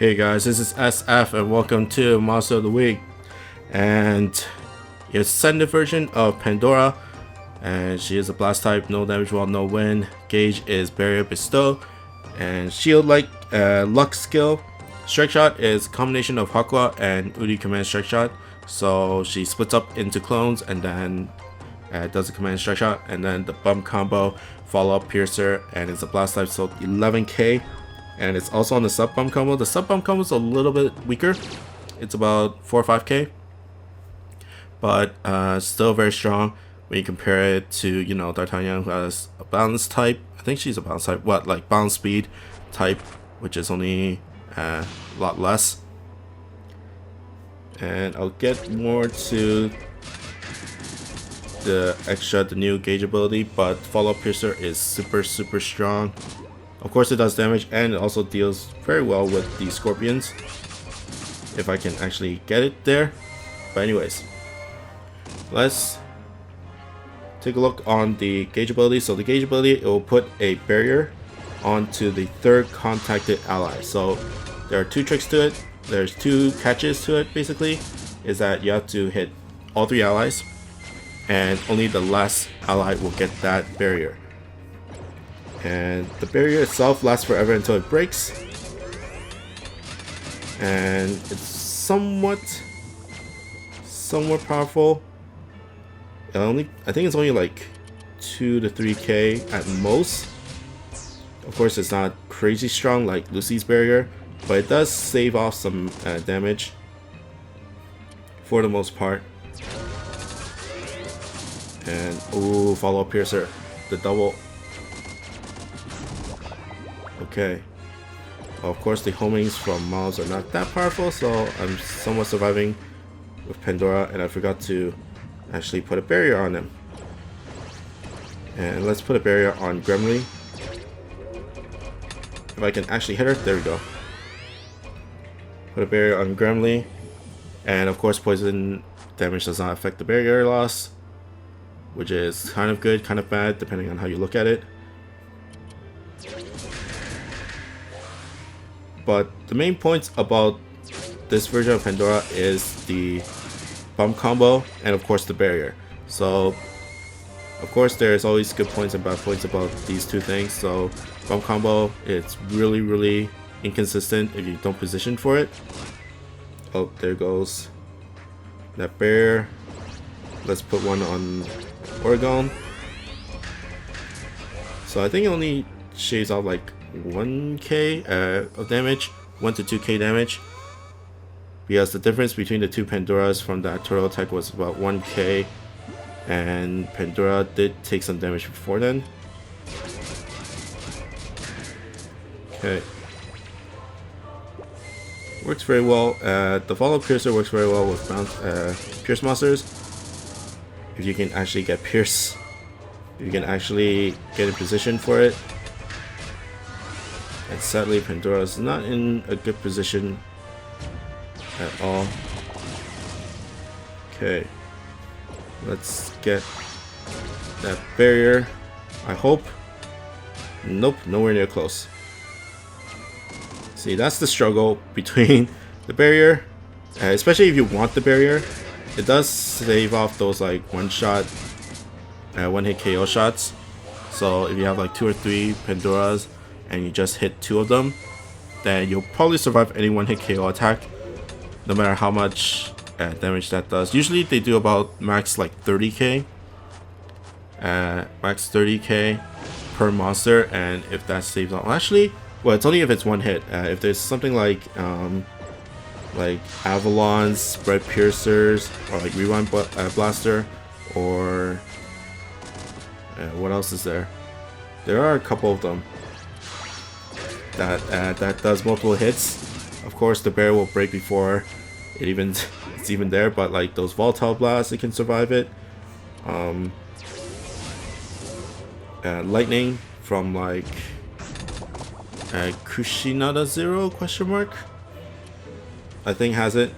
Hey guys, this is SF and welcome to Monster of the Week. And it's ascended version of Pandora. And she is a blast type, no damage wall, no win. Gauge is barrier bestow. And shield like luck skill. Strike shot is a combination of Hakwa and Uri command strike shot. So she splits up into clones and then does a command strike shot. And then the bump combo, follow up piercer, and it's a blast type, so 11k. And it's also on the sub bump combo. The sub bump combo is a little bit weaker. It's about 4 or 5k, but still very strong when you compare it to, you know, D'Artagnan, who has a balance type. I think she's a balance type. What, like balance speed type, which is only a lot less. And I'll get more to the new gauge ability, but follow up piercer is super strong. Of course it does damage, and it also deals very well with the scorpions, if I can actually get it there. But anyways, let's take a look on the gauge ability. So the gauge ability, it will put a barrier onto the third contacted ally. So there are two tricks to it. There's two catches to it, basically, is that you have to hit all three allies, and only the last ally will get that barrier. And the barrier itself lasts forever until it breaks, and it's somewhat powerful. I think it's only like 2 to 3k at most. Of course, it's not crazy strong like Lucy's barrier, but it does save off some damage for the most part. And ooh, follow up piercer, the double. Okay. Of course, the homings from mobs are not that powerful, so I'm somewhat surviving with Pandora, and I forgot to actually put a barrier on them. And let's put a barrier on Gremlin. If I can actually hit her, there we go. Put a barrier on Gremlin, and of course, poison damage does not affect the barrier loss, which is kind of good, kind of bad, depending on how you look at it. But the main points about this version of Pandora is the bump combo and of course the barrier. So of course there's always good points and bad points about these two things. So bump combo, it's really inconsistent if you don't position for it. Oh, there goes that barrier. Let's put one on Oregon. So I think it only shaves out like 1k of damage, 1 to 2k damage, because the difference between the two Pandoras from that turtle attack was about 1k, and Pandora did take some damage before then. Okay, works very well. The follow piercer works very well with pierce monsters. If you can actually get pierce, you can actually get in position for it. And sadly, Pandora is not in a good position at all. Okay, let's get that barrier, I hope. Nope, nowhere near close. See, that's the struggle between the barrier, especially if you want the barrier. It does save off those like one-shot, one-hit KO shots. So if you have like 2 or 3 Pandoras and you just hit 2 of them, then you'll probably survive any one-hit KO attack, no matter how much damage that does. Usually they do about max like 30k, max 30k per monster, and if that saves off, actually, well, it's only if it's one hit. If there's something like Avalons, Spread Piercers, or like Rewind Blaster, or what else is there? There are a couple of them that does multiple hits. Of course, the barrier will break before it's even there, but like those volatile blasts, it can survive it. Lightning from like Kushinada Zero ? I think has it,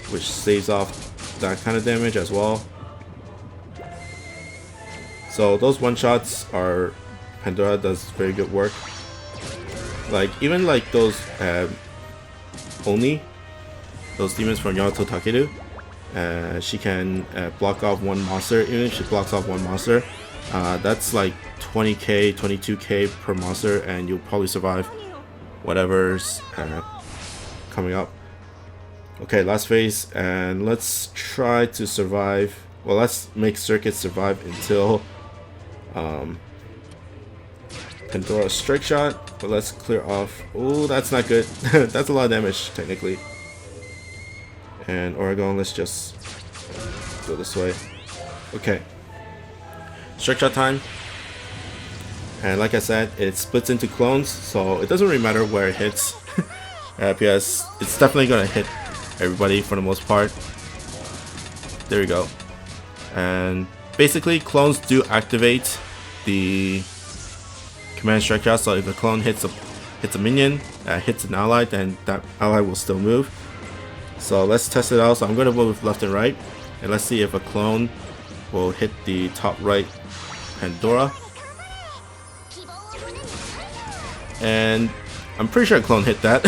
which saves off that kind of damage as well. So those one shots are, Pandora does very good work. Like even like those Oni, those demons from Yamato Takeru, she can block off one monster. Even if she blocks off one monster, that's like 20k, 22k per monster, and you'll probably survive whatever's coming up. Okay, last phase, and let's try to survive. Well, let's make Circuit survive until Pandora Strike Shot, but let's clear off. Oh, that's not good. That's a lot of damage, technically. And Oregon, let's just go this way. Okay. Strike Shot time. And like I said, it splits into clones, so it doesn't really matter where it hits. Because it's definitely going to hit everybody for the most part. There we go. And basically, clones do activate the command strike shot. So if a clone hits a minion, hits an ally, then that ally will still move. So let's test it out. So I'm going to move left and right, and let's see if a clone will hit the top right Pandora. And I'm pretty sure a clone hit that.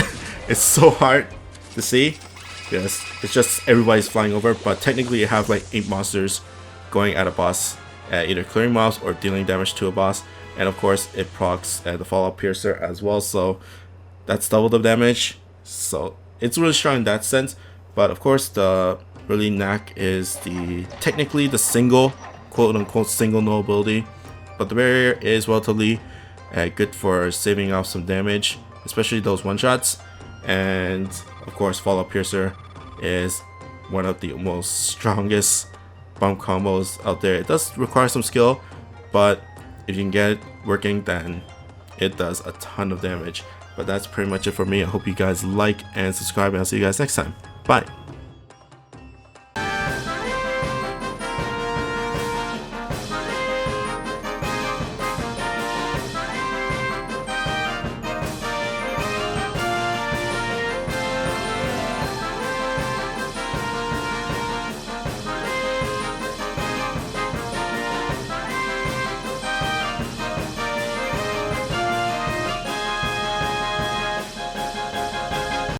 It's so hard to see because it's just everybody's flying over, but technically you have like 8 monsters going at a boss, either clearing mobs or dealing damage to a boss. And of course it procs the Fallout Piercer as well, so that's double the damage. So it's really strong in that sense. But of course the really knack is technically the single, quote unquote single no ability. But the barrier is relatively good for saving off some damage, especially those one shots. And of course Fallout Piercer is one of the most strongest bomb combos out there. It does require some skill, but if you can get it working, then it does a ton of damage. But that's pretty much it for me. I hope you guys like and subscribe, and I'll see you guys next time. Bye.